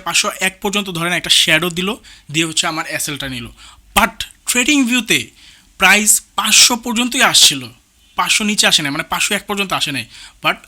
501 পর্যন্ত ধরেন একটা শ্যাডো দিল, দিয়ে হচ্ছে আমার এসএলটা নিল, বাট ট্রেডিং ভিউতে প্রাইস 500 পর্যন্তই আসছিল, 500 নিচে আসে নাই, মানে 501 পর্যন্ত আসে নাই, বাট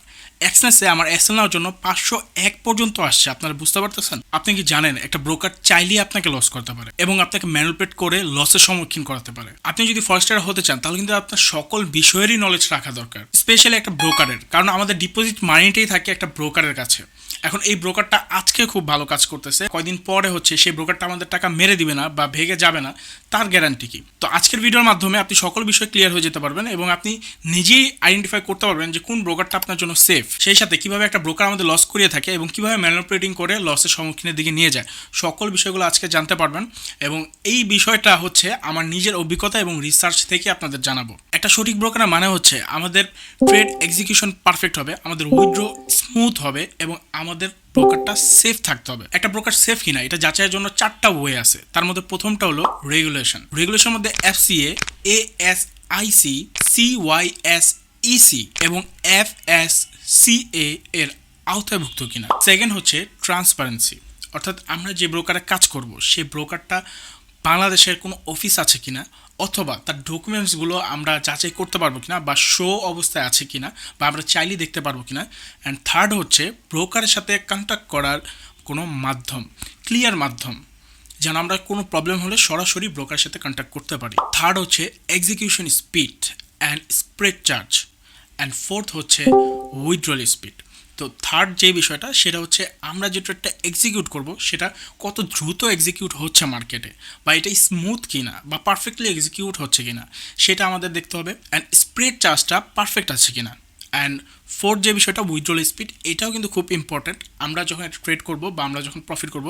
এক্সনেসে আমার এসএল নেওয়ার জন্য 501 পর্যন্ত আসছে। আপনারা বুঝতে পারতেছেন? আপনি কি জানেন একটা ব্রোকার চাইলেই আপনাকে লস করতে পারে এবং আপনাকে ম্যানিপুলেট করে লসের সম্মুখীন করাতে পারে। আপনি যদি ফরেক্স ট্রেডার হতে চান তাহলে কিন্তু আপনার সকল বিষয়েরই নলেজ রাখা দরকার, স্পেশালি একটা ব্রোকারের, কারণ আমাদের ডিপোজিট মানিটাই থাকে একটা ব্রোকারের কাছে। এখন এই ব্রোকারটা আজকে খুব ভালো কাজ করতেছে, কয়দিন পরে হচ্ছে সেই ব্রোকারটা আমাদের টাকা মেরে দিবে না বা ভেঙে যাবে না, তার গ্যারান্টি কি? তো আজকের ভিডিওর মাধ্যমে আপনি সকল বিষয় ক্লিয়ার হয়ে যেতে পারবেন এবং আপনি নিজেই আইডেন্টিফাই করতে পারবেন যে কোন ব্রোকারটা আপনার জন্য সেফ, সেই সাথে কিভাবে একটা ব্রোকার আমাদের লস করিয়ে থাকে এবং কিভাবে ম্যানিপুলেটিং করে লসের সম্মুখীনের দিকে নিয়ে যায়। সকল বিষয়গুলো আজকে জানতে পারবেন এবং এই বিষয়টা হচ্ছে আমার নিজের অভিজ্ঞতা এবং রিসার্চ থেকে আপনাদের জানাবো। একটা সঠিক ব্রোকারের মানে হচ্ছে আমাদের ট্রেড এক্সিকিউশন পারফেক্ট হবে, আমাদের উইথড্র স্মুথ হবে এবং আমাদের ব্রোকারটা সেফ থাকতে হবে। একটা ব্রোকার সেফ কিনা এটা যাচাইয়ের জন্য 4টা ওয়ে আছে। তার মধ্যে প্রথমটা হলো রেগুলেশন মধ্যে এফসিএ, এএসআইসি, সিওয়াইএসইসি এবং এফএসসিএ এর আওতাভুক্ত কিনা। সেকেন্ড হচ্ছে ট্রান্সপারেন্সি, অর্থাৎ আমরা যে ব্রোকারে কাজ করব সেই ব্রোকারটা বাংলাদেশের কোনো অফিস আছে কিনা, অথবা তার ডকুমেন্টসগুলো আমরা যাচাই করতে পারবো কিনা বা শো অবস্থায় আছে কিনা বা আমরা চাইলেই দেখতে পারবো কিনা। অ্যান্ড থার্ড হচ্ছে ব্রোকারের সাথে কন্ট্যাক্ট করার কোনো মাধ্যম, ক্লিয়ার মাধ্যম, যেন আমরা কোনো প্রবলেম হলে সরাসরি ব্রোকারের সাথে কন্ট্যাক্ট করতে পারি। থার্ড হচ্ছে execution speed and spread charge. And fourth হচ্ছে উইথড্রল স্পিড। তো থার্ড যে বিষয়টা সেটা হচ্ছে আমরা যে ট্রেডটা এক্সিকিউট করব সেটা কত দ্রুত এক্সিকিউট হচ্ছে মার্কেটে, বা এটা স্মুথ কিনা বা পারফেক্টলি এক্সিকিউট হচ্ছে কিনা সেটা আমাদের দেখতে হবে। অ্যান্ড স্প্রেড চার্জটা পারফেক্ট আছে কিনা। অ্যান্ড ফোর্থ যে বিষয়টা উইথড্রল স্পিড, এটাও কিন্তু খুব ইম্পর্ট্যান্ট। আমরা যখন একটা ট্রেড করবো বা আমরা যখন প্রফিট করব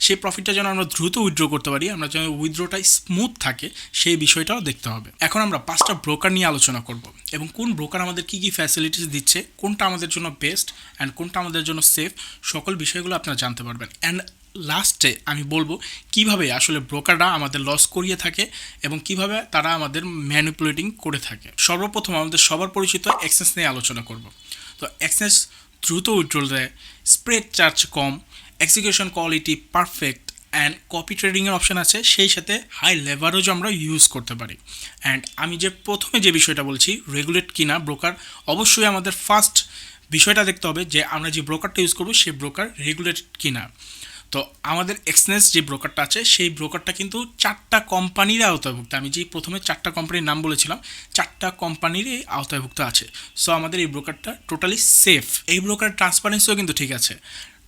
সেই প্রফিটটা যেন আমরা দ্রুত উইথড্র করতে পারি, আমরা যেন উইথড্রটা স্মুথ থাকে সেই বিষয়টাও দেখতে হবে। এখন আমরা 5টা ব্রোকার নিয়ে আলোচনা করব এবং কোন ব্রোকার আমাদের কী কী ফ্যাসিলিটিস দিচ্ছে, কোনটা আমাদের জন্য বেস্ট অ্যান্ড কোনটা আমাদের জন্য সেফ, সকল বিষয়গুলো আপনারা জানতে পারবেন। অ্যান্ড লাস্টে আমি বলবো কিভাবে আসলে ব্রোকাররা আমাদের লস করিয়ে থাকে এবং কিভাবে তারা আমাদের ম্যানিপুলেটিং করে থাকে। সর্বপ্রথম আমাদের সবার পরিচিত এক্সনেস নিয়ে আলোচনা করব। তো এক্সনেস দ্রুত উইথড্রল দেয়, স্প্রেড চার্জ কম, execution quality perfect and copy ট্রেডিংয়ের অপশান আছে, সেই সাথে হাই লেভারেজও আমরা ইউজ করতে পারি। অ্যান্ড আমি যে প্রথমে যে বিষয়টা বলছি রেগুলেট কিনা ব্রোকার, অবশ্যই আমাদের ফার্স্ট বিষয়টা দেখতে হবে যে আমরা যে ব্রোকারটা ইউজ করবো সেই ব্রোকার রেগুলেটেড কিনা। তো আমাদের এক্সনেস যে ব্রোকারটা আছে সেই ব্রোকারটা কিন্তু 4টা কোম্পানির আওতাভুক্ত। আমি যে প্রথমে 4টা কোম্পানির নাম বলেছিলাম, 4টা কোম্পানির আওতাভুক্ত আছে। সো আমাদের এই ব্রোকারটা টোটালি সেফ। এই ব্রোকার ট্রান্সপারেন্সিও কিন্তু ঠিক আছে,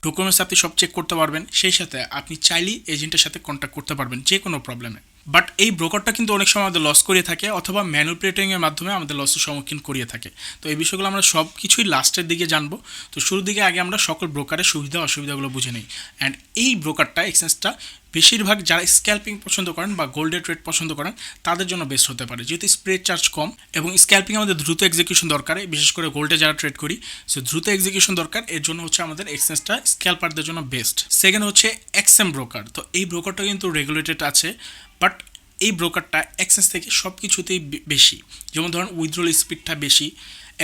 ডকুমেন্টস আপনি সব চেক করতে পারবেন, সেই সাথে আপনি চাইলেই এজেন্টের সাথে কন্ট্যাক্ট করতে পারবেন যে কোনো প্রবলেমে। বাট এই ব্রোকারটা কিন্তু অনেক সময় আমাদের লস করিয়ে থাকে অথবা ম্যানিপুলেটিংয়ের মাধ্যমে আমাদের লসের সম্মুখীন করিয়ে থাকে। তো এই বিষয়গুলো আমরা সব কিছুই লাস্টের দিকে জানবো। তো শুরুর দিকে আগে আমরা সকল ব্রোকারের সুবিধা অসুবিধাগুলো বুঝে নিই। অ্যান্ড এই ব্রোকারটা এক্সচেঞ্জটা বেশিরভাগ যারা স্ক্যাল্পিং পছন্দ করেন বা গোল্ডের ট্রেড পছন্দ করেন তাদের জন্য বেস্ট হতে পারে, যেহেতু স্প্রেড চার্জ কম এবং স্ক্যাল্পিং আমাদের দ্রুত এক্সিকিউশন দরকার, বিশেষ করে গোল্ডে যারা ট্রেড করি সো দ্রুত এক্সিকিউশন দরকার, এর জন্য হচ্ছে আমাদের এক্সচেঞ্জটা স্ক্যাল্পারদের জন্য বেস্ট। সেকেন্ড হচ্ছে এক্সএম ব্রোকার। তো এই ব্রোকারটা কিন্তু রেগুলেটেড আছে, বাট এই ব্রোকারটা এক্সচেঞ্জ থেকে সব কিছুতেই বেশি, যেমন ধরুন উইথড্রল স্পিডটা বেশি,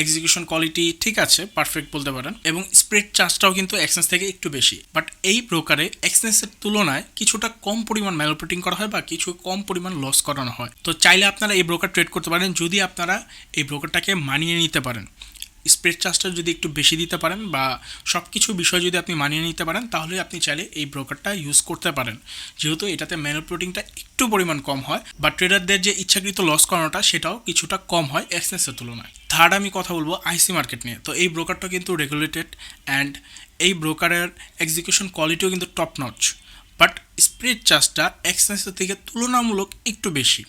এক্সিকিউশন কোয়ালিটি ঠিক আছে, পারফেক্ট বলতে পারেন, এবং স্প্রেড চার্জটাও কিন্তু এক্সচেঞ্জ থেকে একটু বেশি। বাট এই ব্রোকারে এক্সচেঞ্জের তুলনায় কিছুটা কম পরিমাণ ম্যানিপুলেটিং করা হয় বা কিছু কম পরিমাণ লস করানো হয়। তো চাইলে আপনারা এই ব্রোকার ট্রেড করতে পারেন যদি আপনারা এই ব্রোকারটাকে মানিয়ে নিতে পারেন। স্প্রেড চার্জটা যদি একটু বেশি দিতে পারেন বা সব কিছু বিষয় যদি আপনি মানিয়ে নিতে পারেন তাহলে আপনি চাইলে এই ব্রোকারটা ইউজ করতে পারেন, যেহেতু এটাতে ম্যানিপুলেটিংটা একটু পরিমাণ কম হয় বা ট্রেডারদের যে ইচ্ছাকৃত লস করানোটা সেটাও কিছুটা কম হয় এক্সচেঞ্জের তুলনায়। থার্ড আমি কথা বলবো আইসি মার্কেট নিয়ে। তো এই ব্রোকারটা কিন্তু রেগুলেটেড অ্যান্ড এই ব্রোকারের এক্সিকিউশন কোয়ালিটিও কিন্তু টপ নচ, বাট স্প্রেড চার্জটা এক্সচেঞ্জের থেকে তুলনামূলক একটু বেশি।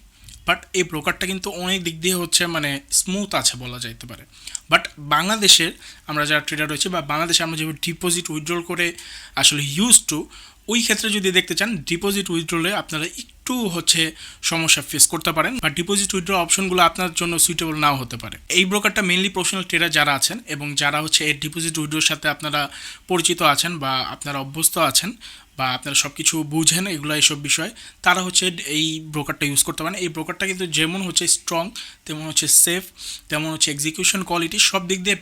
বাট এই ব্রোকারটা কিন্তু অনেক দিক দিয়ে হচ্ছে মানে স্মুথ আছে বলা যাইতে পারে। বাট বাংলাদেশের আমরা যারা ট্রেডার রয়েছে বা বাংলাদেশে আমরা যেভাবে ডিপোজিট উইথড্রল করে আসলে ইউজ টু, ওই ক্ষেত্রে যদি দেখতে চান ডিপোজিট উইথড্রলে আপনারা একটু হচ্ছে সমস্যা ফেস করতে পারেন বা ডিপোজিট উইথড্র অপশনগুলো আপনার জন্য সুইটেবল নাও হতে পারে। এই ব্রোকারটা মেইনলি প্রফেশনাল ট্রেডার যারা আছেন এবং যারা হচ্ছে এই ডিপোজিট উইথড্রোর সাথে আপনারা পরিচিত আছেন বা আপনারা অভ্যস্ত আছেন বা আপনারা সব কিছু বুঝেন এগুলো এইসব বিষয়, তারা হচ্ছে এই ব্রোকারটা ইউজ করতে পারেন। এই ব্রোকারটা কিন্তু যেমন হচ্ছে স্ট্রং, তেমন হচ্ছে সেফ, তেমন হচ্ছে এক্সিকিউশন কোয়ালিটি সব দিক দিয়ে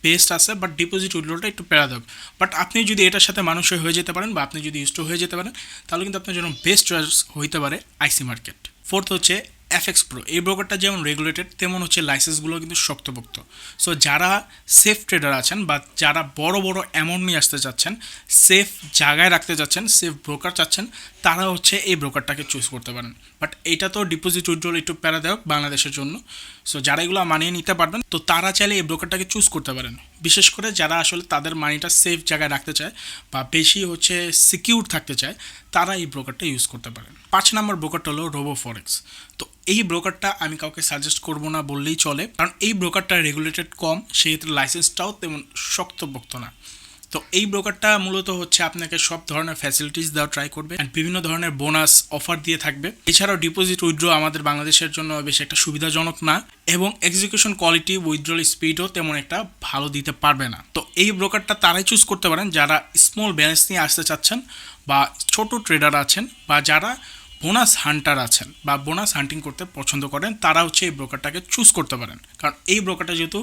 বেস্ট আছে, বাট ডিপোজিট উইথড্রলটা একটু প্যারাদায়ক। বাট আপনি যদি এটার সাথে মানুষই হয়ে যেতে পারেন বা আপনি যদি ইউজ টু হয়ে যেতে পারেন, তাহলে কিন্তু আপনার জন্য বেস্ট চয়েস হইতে পারে আইসি মার্কেট। ফোর্থ হচ্ছে এফএক্স প্রো। এই ব্রোকারটা যেমন রেগুলেটেড, তেমন হচ্ছে লাইসেন্সগুলো কিন্তু শক্তপোক্ত। সো যারা সেফ ট্রেডার আছেন বা যারা বড় বড় অ্যামাউন্ট নিয়ে আসতে চাচ্ছেন, সেফ জায়গায় রাখতে চাচ্ছেন, সেফ ব্রোকার চাচ্ছেন, তারা হচ্ছে এই ব্রোকারটাকে চুজ করতে পারেন। বাট এটা তো ডিপোজিট উইথড্রল একটু প্যারাদায়ক বাংলাদেশের জন্য। সো যারা এগুলো মানিয়ে নিতে পারবেন, তো তারা চাইলে এই ব্রোকারটাকে চুজ করতে পারেন। বিশেষ করে যারা আসলে তাদের মানিটা সেফ জায়গায় রাখতে চায় বা বেশি হচ্ছে সিকিউর থাকতে চায়, তারা এই ব্রোকারটা ইউজ করতে পারেন। 5 নম্বর ব্রোকারটা হলো রোবো ফরেক্স। তো এই ব্রোকারটা আমি কাউকে সাজেস্ট করব না বললেই চলে, কারণ এই ব্রোকারটা রেগুলেটেড কম, সেক্ষেত্রে লাইসেন্সটাও তেমন শক্তপোক্ত না। তো এই ব্রোকারটা মূলত হচ্ছে আপনাকে সব ধরনের ফ্যাসিলিটিস দেওয়া ট্রাই করবে অ্যান্ড বিভিন্ন ধরনের বোনাস অফার দিয়ে থাকবে। এছাড়াও ডিপোজিট উইথড্র আমাদের বাংলাদেশের জন্য বেশ একটা সুবিধাজনক না, এবং এক্সিকিউশন কোয়ালিটি উইথড্রল স্পিডও তেমন একটা ভালো দিতে পারবে না। তো এই ব্রোকারটা তারাই চুজ করতে পারেন যারা স্মল ব্যালেন্স নিয়ে আসতে চাচ্ছেন বা ছোট ট্রেডার আছেন বা যারা বোনাস হান্টার আছেন বা বোনাস হান্টিং করতে পছন্দ করেন, তারা হচ্ছে এই ব্রোকারটাকে চুজ করতে পারেন, কারণ এই ব্রোকারটা যেহেতু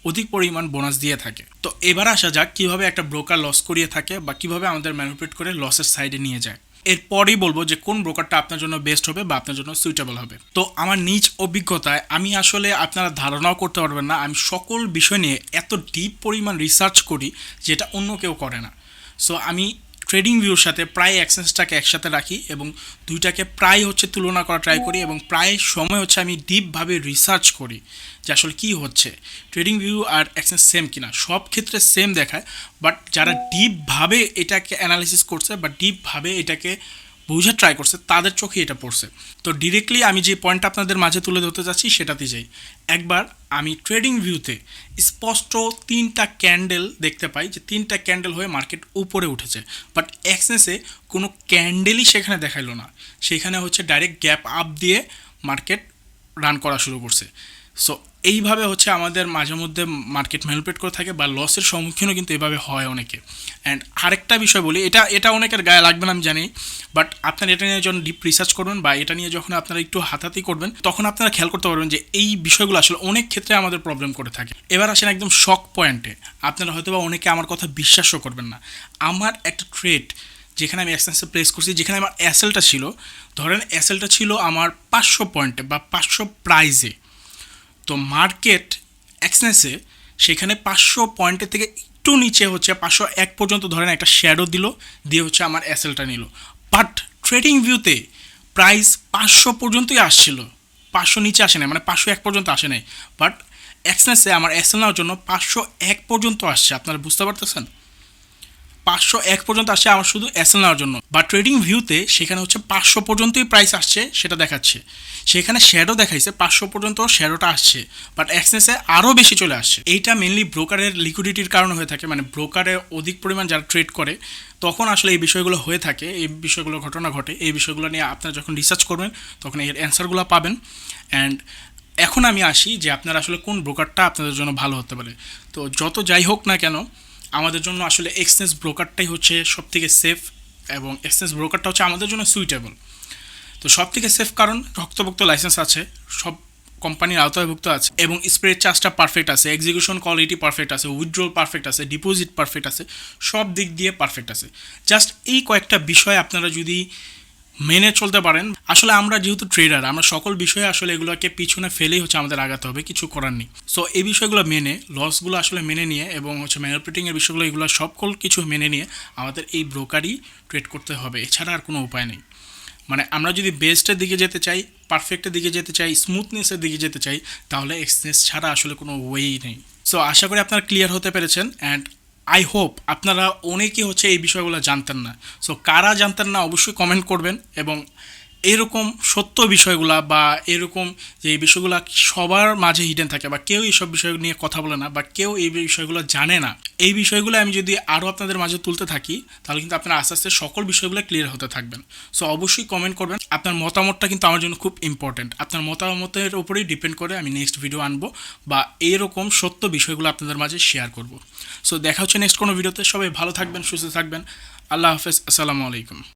অধিক পরিমাণ বোনাস দিয়ে থাকে। তো এবার আসা যাক কীভাবে একটা ব্রোকার লস করিয়ে থাকে বা কীভাবে আমাদের ম্যানিপুলেট করে লসের সাইডে নিয়ে যায়। এরপরই বলবো যে কোন ব্রোকারটা আপনার জন্য বেস্ট হবে বা আপনার জন্য সুইটেবল হবে। তো আমার নিজ অভিজ্ঞতায় আমি আসলে, আপনারা ধারণাও করতে পারবেন না, আমি সকল বিষয় নিয়ে এত ডিপ পরিমাণ রিসার্চ করি যেটা অন্য কেউ করে না। সো আমি ট্রেডিং ভিউর সাথে প্রায় এক্সনেসটাকে একসাথে রাখি এবং দুইটাকে প্রায় হচ্ছে তুলনা করা ট্রাই করি, এবং প্রায় সময় হচ্ছে আমি ডিপভাবে রিসার্চ করি যে আসলে কী হচ্ছে, ট্রেডিং ভিউ আর এক্সনেস সেম কিনা। সব ক্ষেত্রে সেম দেখায়, বাট যারা ডিপভাবে এটাকে অ্যানালিসিস করছে বা ডিপভাবে এটাকে বোঝার ট্রাই করছে, তাদের চোখে এটা পড়ছে। তো ডিরেক্টলি আমি যে পয়েন্টটা আপনাদের মাঝে তুলে ধরতে চাচ্ছি সেটাতে যাই। একবার আমি ট্রেডিং ভিউতে স্পষ্ট 3টা ক্যান্ডেল দেখতে পাই যে 3টা ক্যান্ডেল হয়ে মার্কেট উপরে উঠেছে, বাট এক্সনেসে কোনো ক্যান্ডেলই সেখানে দেখাইলো না, সেখানে হচ্ছে ডাইরেক্ট গ্যাপ আপ দিয়ে মার্কেট রান করা শুরু করছে। সো এইভাবে হচ্ছে আমাদের মাঝে মধ্যে মার্কেট ম্যানিপুলেট করে থাকে বা লসের সম্মুখীনও কিন্তু এভাবে হয় অনেকে। অ্যান্ড আরেকটা বিষয় বলি, এটা অনেকের গায়ে লাগবে না আমি জানি, বাট আপনারা এটা নিয়ে যখন ডিপ রিসার্চ করবেন বা এটা নিয়ে যখন আপনারা একটু হাতাহাতি করবেন, তখন আপনারা খেয়াল করতে পারবেন যে এই বিষয়গুলো আসলে অনেক ক্ষেত্রে আমাদের প্রবলেম করে থাকে। এবার আসেন একদম শক পয়েন্টে, আপনারা হয়তো বা অনেকে আমার কথা বিশ্বাসও করবেন না। আমার একটা ট্রেড যেখানে আমি এক্সনেসে প্লেস করছি, যেখানে আমার অ্যাসেলটা ছিল, ধরেন অ্যাসেলটা ছিল আমার 500 পয়েন্টে বা 500 প্রাইজে, তো মার্কেট এক্সনেসে সেখানে 500 পয়েন্টের থেকে একটু নিচে হচ্ছে 501 পর্যন্ত ধরেন একটা শ্যাডো দিল, দিয়ে হচ্ছে আমার অ্যাসেলটা নিল। বাট ট্রেডিং ভিউতে প্রাইস 500 পর্যন্তই আসছিল, 500 নিচে আসে নাই, মানে 501 পর্যন্ত আসে নাই। বাট এক্সনেসে আমার অ্যাসেল নেওয়ার জন্য 501 পর্যন্ত আসছে। আপনারা বুঝতে পারতেছেন, 501 পর্যন্ত আসছে আমার শুধু অ্যাসেল নেওয়ার জন্য। বা ট্রেডিং ভিউতে সেখানে হচ্ছে 500 পর্যন্তই প্রাইস আসছে, সেটা দেখাচ্ছে। সেখানে শ্যাডো দেখাইছে 500 পর্যন্ত শ্যাডোটা আসছে, বাট এক্সনেসে আরও বেশি চলে আসছে। এইটা মেনলি ব্রোকারের লিকুইডিটির কারণে হয়ে থাকে, মানে ব্রোকারের অধিক পরিমাণ যারা ট্রেড করে তখন আসলে এই বিষয়গুলো হয়ে থাকে, এই বিষয়গুলো ঘটনা ঘটে। এই বিষয়গুলো নিয়ে আপনারা যখন রিসার্চ করবেন তখন এর অ্যান্সারগুলো পাবেন। অ্যান্ড এখন আমি আসি যে আপনারা আসলে কোন ব্রোকারটা আপনাদের জন্য ভালো হতে পারে। তো যত যাই হোক না কেন, আমাদের জন্য আসলে এক্সনেস ব্রোকারটাই হচ্ছে সবথেকে সেফ, এবং এক্সনেস ব্রোকারটা হচ্ছে আমাদের জন্য সুইটেবল। তো সব থেকে সেফ কারণ রক্তভুক্ত লাইসেন্স আছে, সব কোম্পানির আওতাভুক্ত আছে, এবং স্প্রেড চার্জটা পারফেক্ট আছে, এক্সিকিউশন কোয়ালিটি পারফেক্ট আছে, উইথড্রল পারফেক্ট আছে, ডিপোজিট পারফেক্ট আছে, সব দিক দিয়ে পারফেক্ট আছে। জাস্ট এই কয়েকটা বিষয় আপনারা যদি মেনে চলতে পারেন, আসলে আমরা যেহেতু ট্রেডার, আমরা সকল বিষয়ে আসলে এগুলোকে পিছনে ফেলেই হচ্ছে আমাদের আগাতে হবে, কিছু করার নেই। সো এই বিষয়গুলো মেনে, লসগুলো আসলে মেনে নিয়ে এবং হচ্ছে ম্যানিপুলেটিংয়ের বিষয়গুলো, এগুলো সকল কিছু মেনে নিয়ে আমাদের এই ব্রোকারই ট্রেড করতে হবে, এছাড়া আর কোনো উপায় নেই। মানে আমরা যদি বেস্টের দিকে যেতে চাই, পারফেক্টের দিকে যেতে চাই, স্মুথনেসের দিকে যেতে চাই, তাহলে এক্সনেস ছাড়া আসলে কোনো ওয়েই নেই। সো আশা করি আপনারা ক্লিয়ার হতে পেরেছেন, অ্যান্ড আই হোপ আপনারা অনেকেই হচ্ছে এই বিষয়গুলো জানতেন না। সো কারা জানতেন না অবশ্যই কমেন্ট করবেন, এবং এরকম সত্য বিষয়গুলা বা এরকম যে এই বিষয়গুলো সবার মাঝে হিডেন থাকে বা কেউ এইসব বিষয় নিয়ে কথা বলে না বা কেউ এই বিষয়গুলো জানে না, এই বিষয়গুলো আমি যদি আরও আপনাদের মাঝে তুলতে থাকি, তাহলে কিন্তু আপনারা আস্তে আস্তে সকল বিষয়গুলো ক্লিয়ার হতে থাকবেন। সো অবশ্যই কমেন্ট করবেন, আপনার মতামতটা কিন্তু আমার জন্য খুব ইম্পর্টেন্ট। আপনার মতামতের উপরেই ডিপেন্ড করে আমি নেক্সট ভিডিও আনবো বা এইরকম সত্য বিষয়গুলো আপনাদের মাঝে শেয়ার করব। সো দেখা হচ্ছে নেক্সট কোনো ভিডিওতে। সবাই ভালো থাকবেন, সুস্থ থাকবেন। আল্লাহ হাফেজ, আসসালামু আলাইকুম।